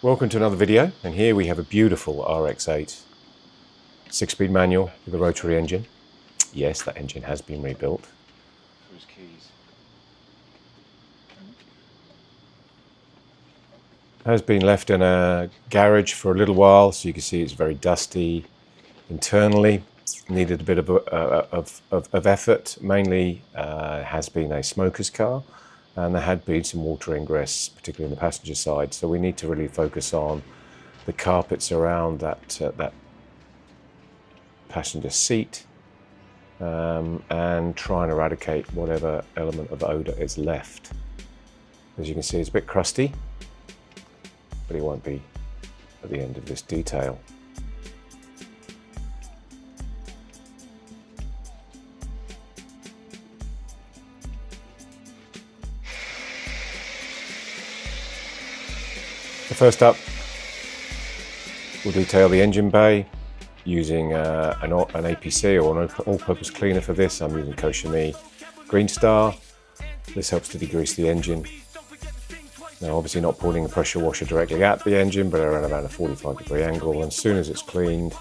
Welcome to another video, and here we have a beautiful RX8 6-speed manual with a rotary engine. Yes, that engine has been rebuilt. Those keys. Has been left in a garage for a little while, so you can see it's very dusty internally. Needed a bit of effort. Mainly has been a smoker's car, and there had been some water ingress, particularly in the passenger side. So we need to really focus on the carpets around that passenger seat and try and eradicate whatever element of odor is left. As you can see, it's a bit crusty, but it won't be at the end of this detail. So first up, we'll detail the engine bay using an APC or an all-purpose cleaner for this. I'm using Koshimi Green Star. This helps to degrease the engine. Now obviously not pulling the pressure washer directly at the engine, but around about a 45-degree angle. And as soon as it's cleaned,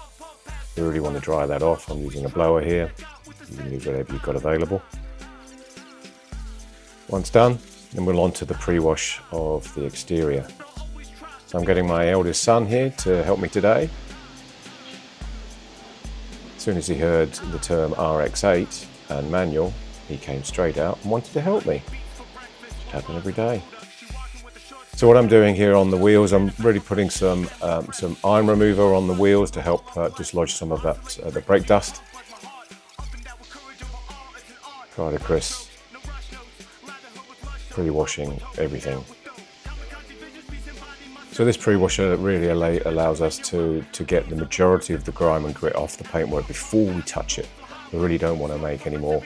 you really want to dry that off. I'm using a blower here. You can use whatever you've got available. Once done, then we'll on to the pre-wash of the exterior. So I'm getting my eldest son here to help me today. As soon as he heard the term RX8 and manual, he came straight out and wanted to help me. It happens every day. So what I'm doing here on the wheels, I'm really putting some iron remover on the wheels to help dislodge some of that the brake dust. Prior to Chris pre-washing everything. So this pre-washer really allows us to get the majority of the grime and grit off the paintwork before we touch it. We really don't want to make any more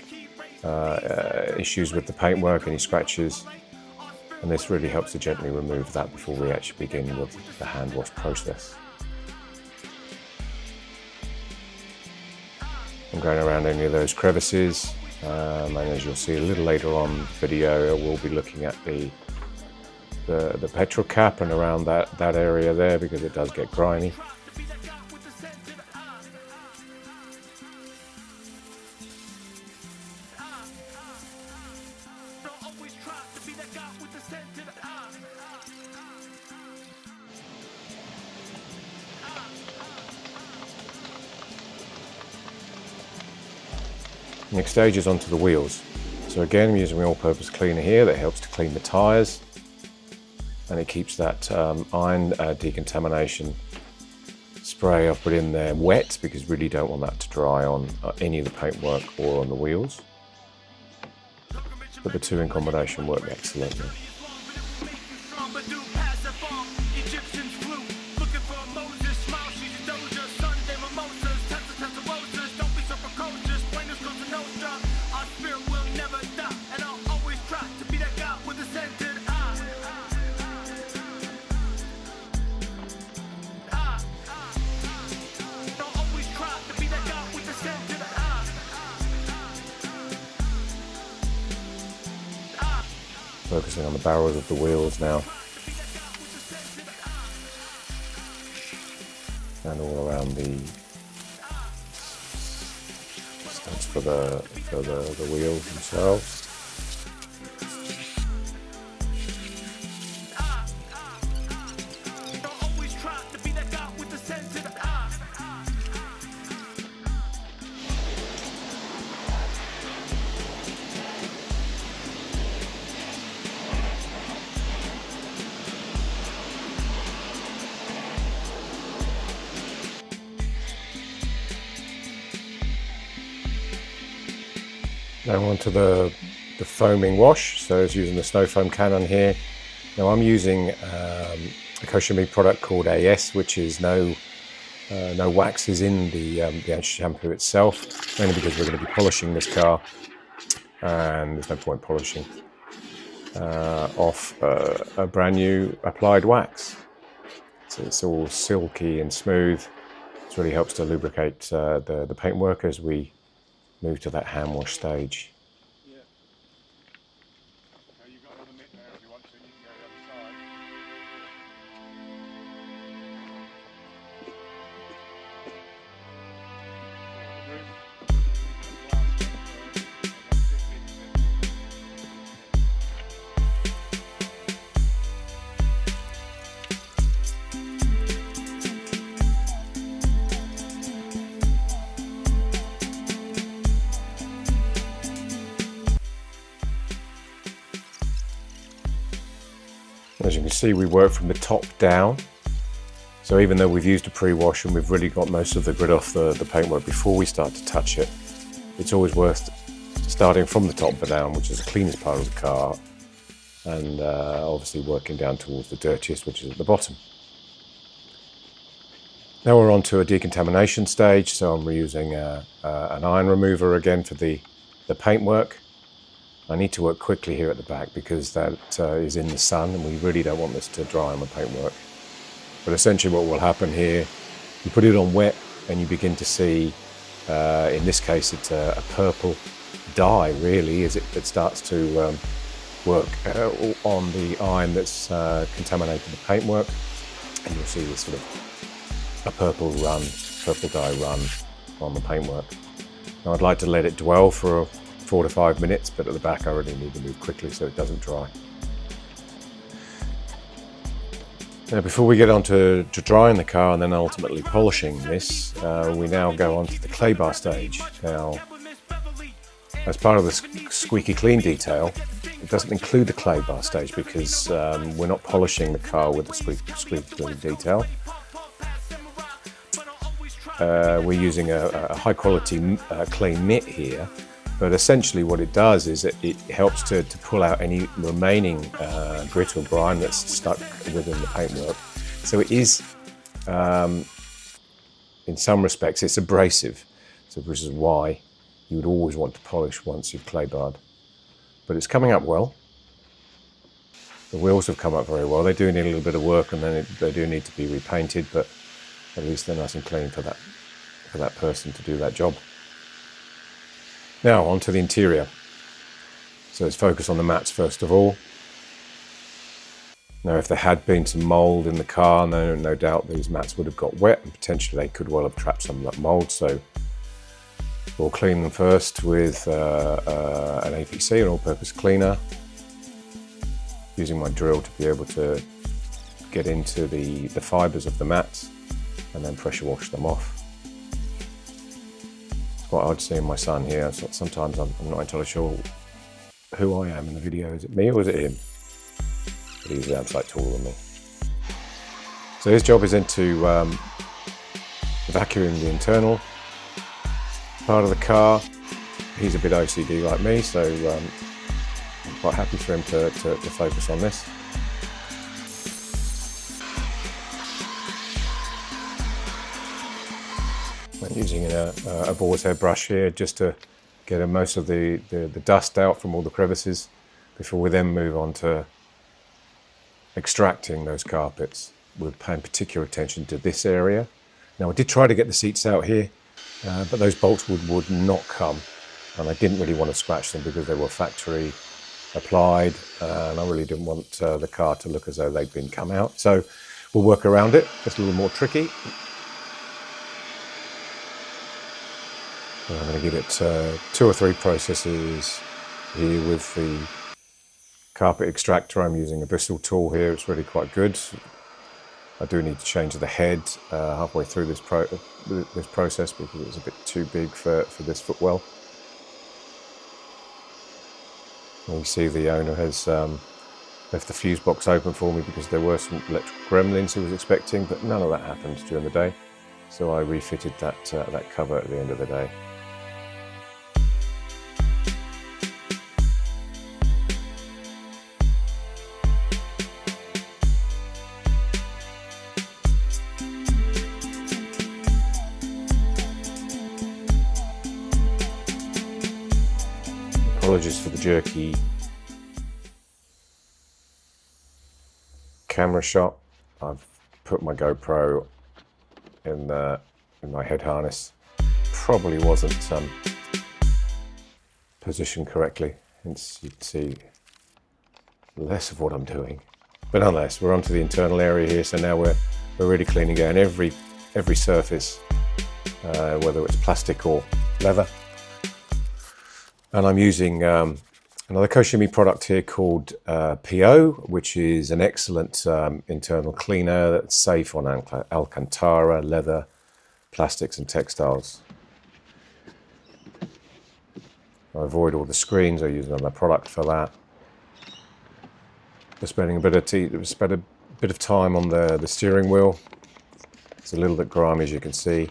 issues with the paintwork, any scratches, and this really helps to gently remove that before we actually begin with the hand wash process. I'm going around any of those crevices, and as you'll see a little later on in the video, we'll be looking at the petrol cap and around that area there, because it does get grimy. Next stage is onto the wheels. So again, I'm using an all-purpose cleaner here that helps to clean the tyres, and it keeps that iron decontamination spray I've put in there wet, because really don't want that to dry on any of the paintwork or on the wheels. But the two in combination work excellently. Focusing on the barrels of the wheels now, and all around the studs for the wheels themselves. Now onto the foaming wash. So it's using the snow foam cannon here. Now I'm using a Koshimi product called AS, which is no waxes in the anti-shampoo itself, mainly because we're going to be polishing this car, and there's no point polishing off a brand new applied wax. So it's all silky and smooth. This really helps to lubricate the paintwork as we move to that hand wash stage. Yeah. Now you've got another mitt there if you want to, you can go the other side. see we work from the top down. So even though we've used a pre-wash and we've really got most of the grit off the paintwork before we start to touch it, it's always worth starting from the top down, which is the cleanest part of the car, and obviously working down towards the dirtiest, which is at the bottom. Now we're on to a decontamination stage, so I'm reusing an iron remover again for the paintwork. I need to work quickly here at the back because that is in the sun and we really don't want this to dry on the paintwork. But essentially what will happen here, you put it on wet and you begin to see, in this case it's a purple dye really, as it starts to work on the iron that's contaminated the paintwork, and you'll see this sort of a purple dye run on the paintwork. Now I'd like to let it dwell for 4 to 5 minutes, but at the back I really need to move quickly so it doesn't dry. Now before we get on to drying the car and then ultimately polishing this, we now go on to the clay bar stage. Now, as part of the squeaky clean detail, it doesn't include the clay bar stage because we're not polishing the car with the squeaky clean detail. We're using a high quality clay mitt here, but essentially what it does is it helps to pull out any remaining grit or grime that's stuck within the paintwork. So it is, in some respects, it's abrasive, so which is why you would always want to polish once you've clay barred. But it's coming up well. The wheels have come up very well. They do need a little bit of work and then they do need to be repainted, but at least they're nice and clean for that person to do that job. Now on to the interior. So let's focus on the mats first of all. Now if there had been some mould in the car, no doubt these mats would have got wet and potentially they could well have trapped some of that mould. So we'll clean them first with an APC, an all-purpose cleaner, using my drill to be able to get into the fibres of the mats and then pressure wash them off. It's quite odd seeing my son here. Sometimes I'm not entirely sure who I am in the video. Is it me or is it him? But he's outside taller than me. So his job is into vacuuming the internal part of the car. He's a bit OCD like me, so I'm quite happy for him to focus on this. I'm using a boar's head brush here just to get most of the dust out from all the crevices before we then move on to extracting those carpets. We're paying particular attention to this area. Now I did try to get the seats out here, but those bolts would not come, and I didn't really want to scratch them because they were factory applied, and I really didn't want the car to look as though they'd been come out. So we'll work around it. It's a little more tricky. I'm going to give it 2 or 3 processes here with the carpet extractor. I'm using a Bristol tool here. It's really quite good. I do need to change the head halfway through this process because it's a bit too big for this footwell. And you see the owner has left the fuse box open for me because there were some electrical gremlins he was expecting, but none of that happened during the day. So I refitted that cover at the end of the day. Apologies for the jerky camera shot. I've put my GoPro in my head harness. Probably wasn't positioned correctly, hence you'd see less of what I'm doing. But nonetheless, we're onto the internal area here, so now we're really cleaning down every surface, whether it's plastic or leather. And I'm using another Koshimi product here called PO, which is an excellent internal cleaner that's safe on Alcantara, leather, plastics and textiles. I avoid all the screens. I use another product for that. The bit of time on the steering wheel. It's a little bit grimy, as you can see.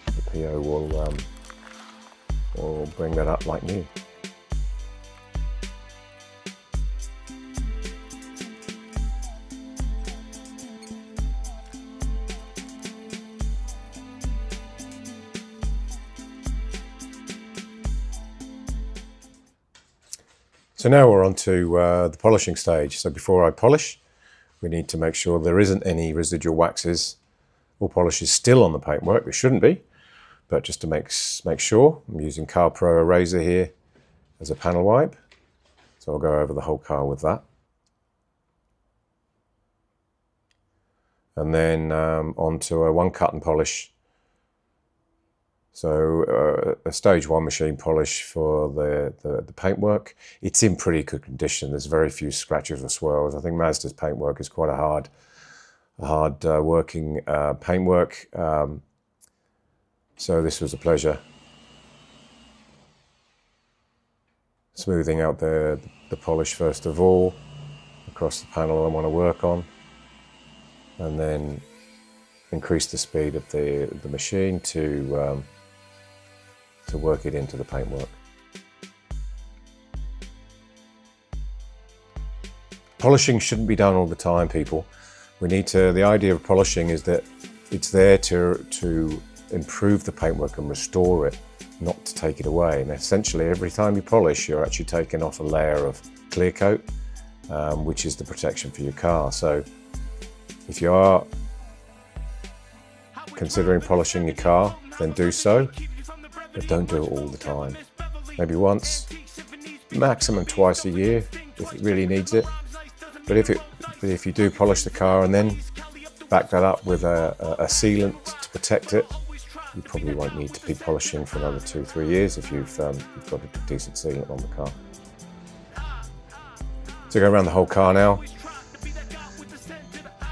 The PO will bring that up like new. So now we're on to the polishing stage. So before I polish, we need to make sure there isn't any residual waxes or polish is still on the paintwork. There shouldn't be, but just to make sure, I'm using Car Pro Eraser here as a panel wipe. So I'll go over the whole car with that. And then onto a one cut and polish. So a stage 1 machine polish for the paintwork. It's in pretty good condition. There's very few scratches or swirls. I think Mazda's paintwork is quite a hard working paintwork. So this was a pleasure. Smoothing out the polish first of all, across the panel I want to work on. And then increase the speed of the machine to work it into the paintwork. Polishing shouldn't be done all the time, people. We need to. The idea of polishing is that it's there to improve the paintwork and restore it, not to take it away. And essentially, every time you polish, you're actually taking off a layer of clear coat, which is the protection for your car. So, if you are considering polishing your car, then do so. But don't do it all the time. Maybe once, maximum twice a year if it really needs it. But if you do polish the car and then back that up with a sealant to protect it, you probably won't need to be polishing for another 2-3 years if you've got a decent sealant on the car. So go around the whole car now.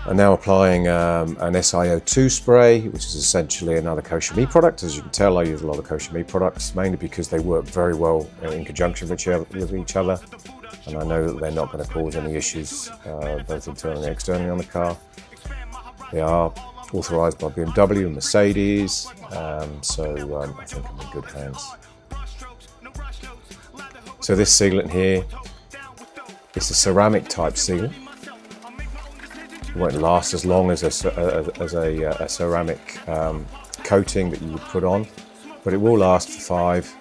I'm now applying an SiO2 spray, which is essentially another Kosher Me product. As you can tell, I use a lot of Kosher Me products, mainly because they work very well in conjunction with each other. And I know that they're not going to cause any issues, both internally and externally on the car. They are authorised by BMW and Mercedes, so I think I'm in good hands. So this sealant here, it's a ceramic type sealant. It won't last as long as a ceramic coating that you would put on, but it will last for 5,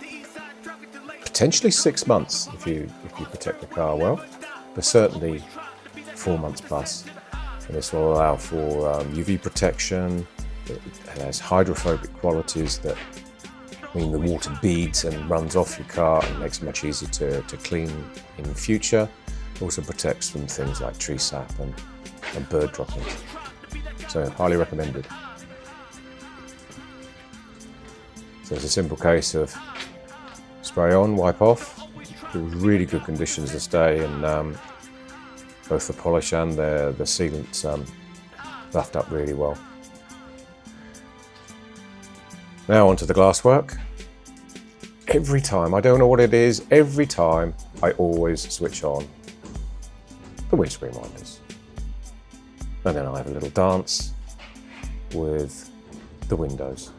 potentially 6 months if you protect the car well, but certainly 4 months plus. And this will allow for UV protection. It has hydrophobic qualities that mean the water beads and runs off your car and makes it much easier to clean in the future. It also protects from things like tree sap and bird dropping. So highly recommended. So it's a simple case of spray on, wipe off. Really good conditions to stay, and both the polish and the sealant buffed up really well. Now onto the glasswork. Every time, I don't know what it is, every time I always switch on the windscreen wipers. And then I have a little dance with the windows.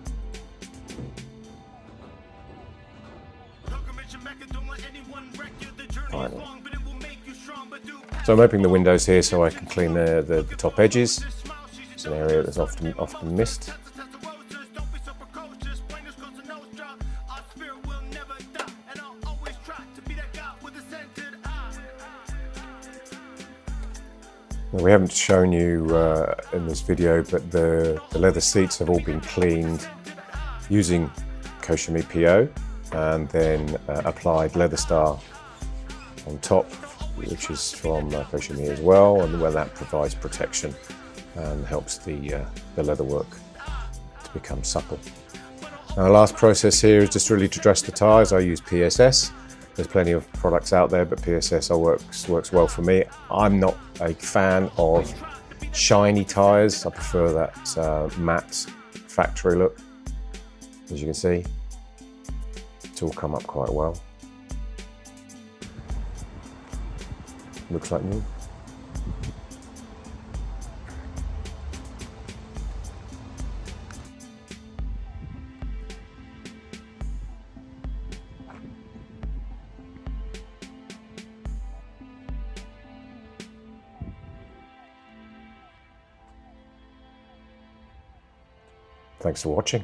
Finally. So I'm opening the windows here so I can clean the top edges. It's an area that's often missed. Now, we haven't shown you in this video, but the leather seats have all been cleaned using Kosher Me PO and then applied Leather Star on top, which is from Kosher Me as well, and where that provides protection and helps the leatherwork to become supple. Now, the last process here is just really to dress the tyres. I use PSS. There's plenty of products out there, but PSS works well for me. I'm not a fan of shiny tyres. I prefer that matte factory look. As you can see, it's all come up quite well. Looks like new. Thanks for watching.